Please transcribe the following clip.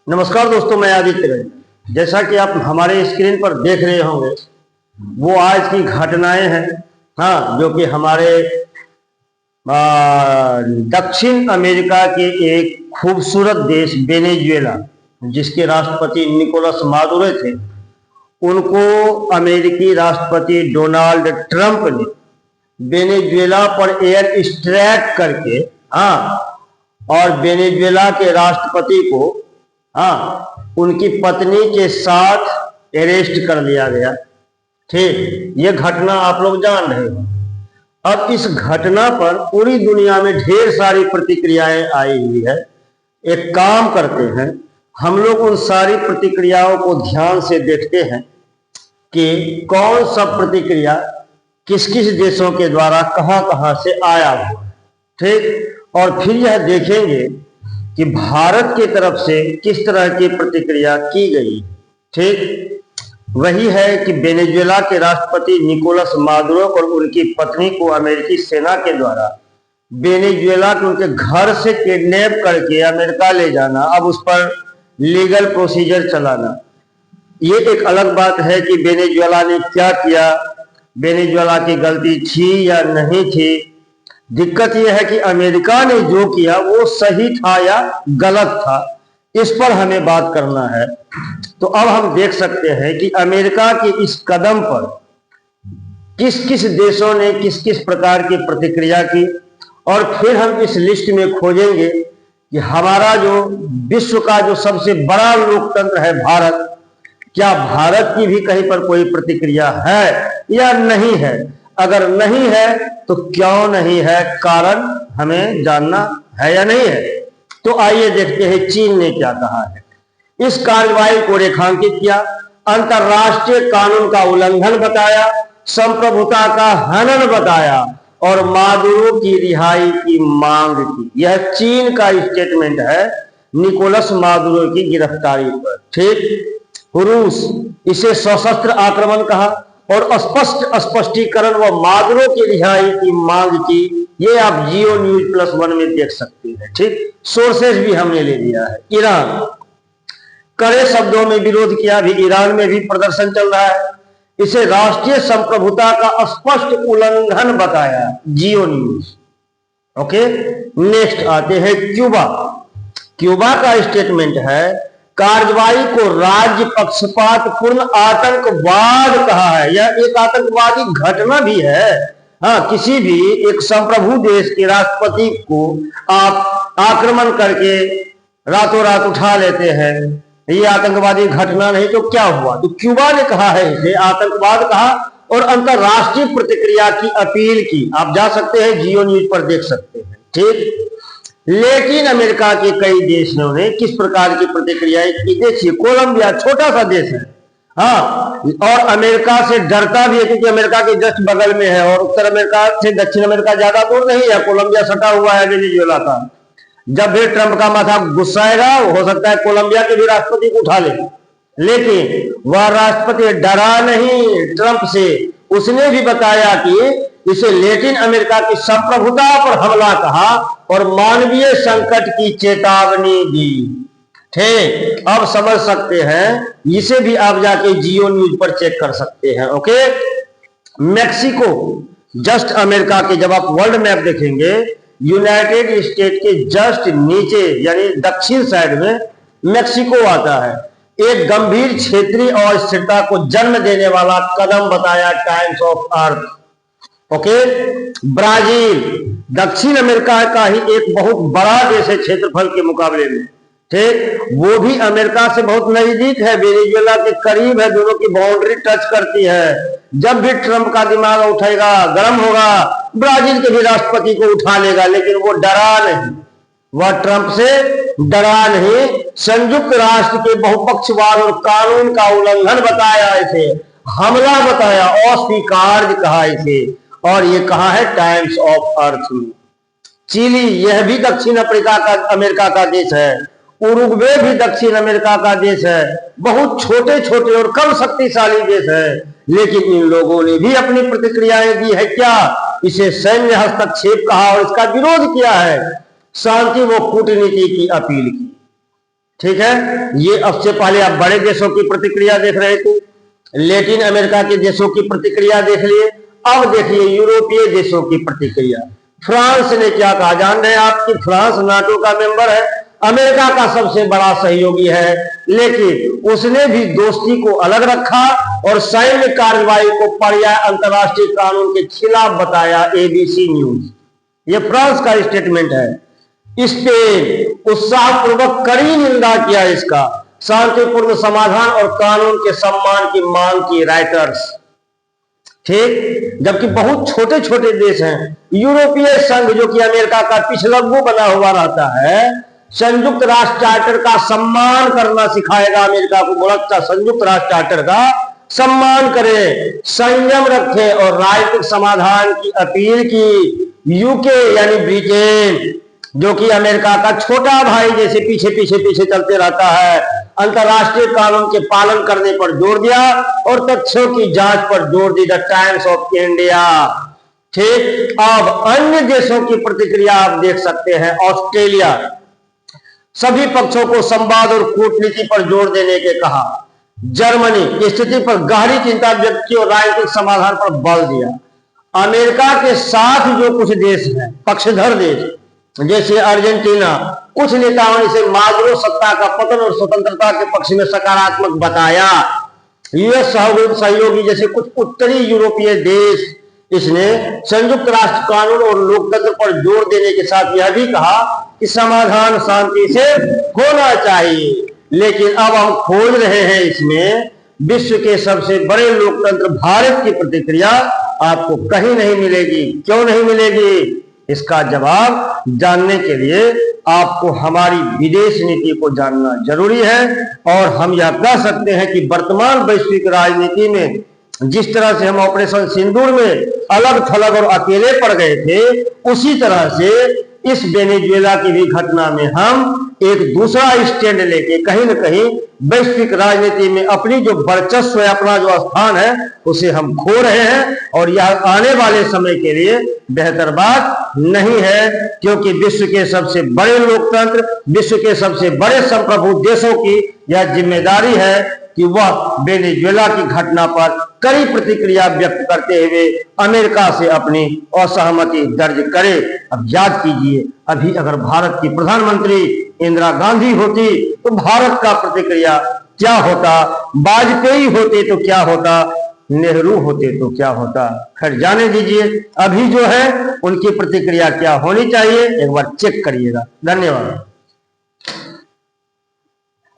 नमस्कार दोस्तों, मैं आदित्य रंजन। जैसा कि आप हमारे स्क्रीन पर देख रहे होंगे, वो आज की घटनाएं हैं। हाँ, जो कि हमारे दक्षिण अमेरिका के एक खूबसूरत देश वेनेजुएला, जिसके राष्ट्रपति निकोलस मादुरो थे, उनको अमेरिकी राष्ट्रपति डोनाल्ड ट्रंप ने वेनेजुएला पर एयर स्ट्राइक करके और वेनेजुएला के राष्ट्रपति को उनकी पत्नी के साथ अरेस्ट कर लिया गया। ठीक, ये घटना आप लोग जान रहे हो। अब इस घटना पर पूरी दुनिया में ढेर सारी प्रतिक्रियाएं आई हुई है। एक काम करते हैं, हम लोग उन सारी प्रतिक्रियाओं को ध्यान से देखते हैं कि कौन सा प्रतिक्रिया किस किस देशों के द्वारा कहां कहां से आया हुआ है। ठीक, और फिर यह देखेंगे कि भारत की तरफ से किस तरह की प्रतिक्रिया की गई। ठीक, वही है कि वेनेजुएला के राष्ट्रपति निकोलस मादुरो और उनकी पत्नी को अमेरिकी सेना के द्वारा वेनेजुएला के उनके घर से किडनैप करके अमेरिका ले जाना, अब उस पर लीगल प्रोसीजर चलाना। ये एक अलग बात है कि वेनेजुएला ने क्या किया, वेनेजुएला की गलती थी या नहीं थी। दिक्कत यह है कि अमेरिका ने जो किया वो सही था या गलत था, इस पर हमें बात करना है। तो अब हम देख सकते हैं कि अमेरिका के इस कदम पर किस किस देशों ने किस किस प्रकार की प्रतिक्रिया की, और फिर हम इस लिस्ट में खोजेंगे कि हमारा जो विश्व का जो सबसे बड़ा लोकतंत्र है भारत, क्या भारत की भी कहीं पर कोई प्रतिक्रिया है या नहीं है। अगर नहीं है तो क्यों नहीं है, कारण हमें जानना है या नहीं है। तो आइए देखते हैं चीन ने क्या कहा है। इस कार्रवाई को रेखांकित किया, अंतरराष्ट्रीय कानून का उल्लंघन बताया, संप्रभुता का हनन बताया और मादुरो की रिहाई की मांग की। यह चीन का स्टेटमेंट है निकोलस मादुरो की गिरफ्तारी पर। ठीक, रूस इसे सशस्त्र आक्रमण कहा और स्पष्टीकरण व मादुरो की रिहाई की मांग की। ये आप जियो न्यूज +1 में देख सकते हैं। ठीक, सोर्सेज भी हमने ले लिया है। ईरान कड़े शब्दों में विरोध किया, भी ईरान में भी प्रदर्शन चल रहा है। इसे राष्ट्रीय संप्रभुता का स्पष्ट उल्लंघन बताया, जियो न्यूज। ओके, नेक्स्ट आते हैं क्यूबा। क्यूबा का स्टेटमेंट है, कार्रवाई को राज्य पक्षपात पूर्ण आतंकवाद कहा है। यह एक आतंकवादी घटना भी है। किसी भी एक संप्रभु देश के राष्ट्रपति को आप आक्रमण करके रातों रात उठा लेते हैं, ये आतंकवादी घटना नहीं तो क्या हुआ। तो क्यूबा ने कहा है, इसे आतंकवाद कहा और अंतरराष्ट्रीय प्रतिक्रिया की अपील की। आप जा सकते हैं, जियो न्यूज पर देख सकते हैं। ठीक, लेकिन अमेरिका के कई देशों ने किस प्रकार की प्रतिक्रियाएं की देखिए। कोलंबिया छोटा सा देश है, और अमेरिका से डरता भी है क्योंकि अमेरिका के जस्ट बगल में है, और उत्तर अमेरिका से दक्षिण अमेरिका ज्यादा दूर नहीं है। कोलंबिया सटा हुआ है वेनेजुएला का। जब भी ट्रंप का माथा गुस्साएगा, हो सकता है कोलंबिया के भी राष्ट्रपति को उठा ले, लेकिन वह राष्ट्रपति डरा नहीं ट्रंप से। उसने भी बताया कि इसे लैटिन अमेरिका की संप्रभुता पर हमला कहा और मानवीय संकट की चेतावनी दी। ठीक, अब समझ सकते हैं, इसे भी आप जाके जियो न्यूज पर चेक कर सकते हैं। ओके, मेक्सिको जस्ट अमेरिका के, जब आप वर्ल्ड मैप देखेंगे, यूनाइटेड स्टेट के जस्ट नीचे यानी दक्षिण साइड में मेक्सिको आता है। एक गंभीर क्षेत्रीय अस्थिरता को जन्म देने वाला कदम बताया times of earth. Okay, Brazil दक्षिण अमेरिका का ही एक बहुत बड़ा देश है क्षेत्रफल के मुकाबले में। ठीक, वो भी अमेरिका से बहुत नजदीक है, वेनेजुएला के करीब है, दोनों की बाउंड्री टच करती है। जब भी ट्रंप का दिमाग उठेगा, गर्म होगा, ब्राजील के भी राष्ट्रपति को उठा लेगा, लेकिन वो डरा नहीं, वह ट्रंप से डरा नहीं। संयुक्त राष्ट्र के बहुपक्षवाद और कानून का उल्लंघन बताया इसे, हमला बताया, अस्वीकार्य कहा इसे, और ये कहा है टाइम्स ऑफ अर्थ में। चिली, यह भी दक्षिण अफ्रीका का अमेरिका का देश है। उरुग्वे भी दक्षिण अमेरिका का देश है। बहुत छोटे छोटे और कम शक्तिशाली देश है, लेकिन इन लोगों ने भी अपनी प्रतिक्रियाएं दी है। क्या इसे सैन्य हस्तक्षेप कहा और इसका विरोध किया है। शांति व कूटनीति की अपील की। ठीक है, ये अब से पहले आप बड़े देशों की प्रतिक्रिया देख रहे थे, लैटिन अमेरिका के देशों की प्रतिक्रिया देख लिए। अब देखिए यूरोपीय देशों की प्रतिक्रिया। फ्रांस ने क्या कहा, जान रहे हैं आप कि फ्रांस नाटो का मेंबर है, अमेरिका का सबसे बड़ा सहयोगी है, लेकिन उसने भी दोस्ती को अलग रखा और सैन्य कार्रवाई को पर्याय अंतर्राष्ट्रीय कानून के खिलाफ बताया। एबीसी न्यूज, ये फ्रांस का स्टेटमेंट है। स्पेन उत्साहपूर्वक कड़ी निंदा किया इसका, शांतिपूर्ण समाधान और कानून के सम्मान की मांग की राइटर्स। ठीक, जबकि बहुत छोटे छोटे देश हैं। यूरोपीय संघ जो कि अमेरिका का पिछलग्गू बना हुआ रहता है, संयुक्त राष्ट्र चार्टर का सम्मान करना सिखाएगा अमेरिका को। बोला संयुक्त राष्ट्र चार्टर का सम्मान करें, संयम रखें और राजनीतिक समाधान की अपील की। यूके यानी ब्रिटेन जो कि अमेरिका का छोटा भाई जैसे पीछे चलते रहता है, अंतर्राष्ट्रीय कानून के पालन करने पर जोर दिया और तथ्यों की जांच पर जोर दी। The Times of India. ठीक, अब अन्य देशों की प्रतिक्रिया आप देख सकते हैं। ऑस्ट्रेलिया सभी पक्षों को संवाद और कूटनीति पर जोर देने के कहा। जर्मनी स्थिति पर गहरी चिंता व्यक्त की और राजनीतिक समाधान पर बल दिया। अमेरिका के साथ जो कुछ देश हैं पक्षधर देश जैसे अर्जेंटीना, कुछ नेताओं ने इसे मादुरो सत्ता का पतन और स्वतंत्रता के पक्ष में सकारात्मक बताया। यूएस सहयोगी जैसे कुछ उत्तरी यूरोपीय देश, इसने संयुक्त राष्ट्र कानून और लोकतंत्र पर जोर देने के साथ यह भी कहा कि समाधान शांति से होना चाहिए। लेकिन अब हम खोज रहे हैं इसमें विश्व के सबसे बड़े लोकतंत्र भारत की प्रतिक्रिया आपको कहीं नहीं मिलेगी। क्यों नहीं मिलेगी? इसका जवाब जानने के लिए आपको हमारी विदेश नीति को जानना जरूरी है। और हम यह कह सकते हैं कि वर्तमान वैश्विक राजनीति में जिस तरह से हम ऑपरेशन सिंदूर में अलग थलग और अकेले पड़ गए थे, उसी तरह से इस वेनेजुएला की भी घटना में हम एक दूसरा स्टैंड लेके कहीं न कहीं वैश्विक राजनीति में अपनी जो वर्चस्व है, अपना जो स्थान है, उसे हम खो रहे हैं। और यह आने वाले समय के लिए बेहतर बात नहीं है, क्योंकि विश्व के सबसे बड़े लोकतंत्र, विश्व के सबसे बड़े संप्रभु देशों की यह जिम्मेदारी है कि वह वेनेजुएला की घटना पर कड़ी प्रतिक्रिया व्यक्त करते हुए अमेरिका से अपनी असहमति दर्ज करे। अब याद कीजिए, अभी अगर भारत की प्रधानमंत्री इंदिरा गांधी होती तो भारत का प्रतिक्रिया क्या होता, वाजपेयी होते तो क्या होता, नेहरू होते तो क्या होता। खैर जाने दीजिए, अभी जो है उनकी प्रतिक्रिया क्या होनी चाहिए एक बार चेक करिएगा। धन्यवाद।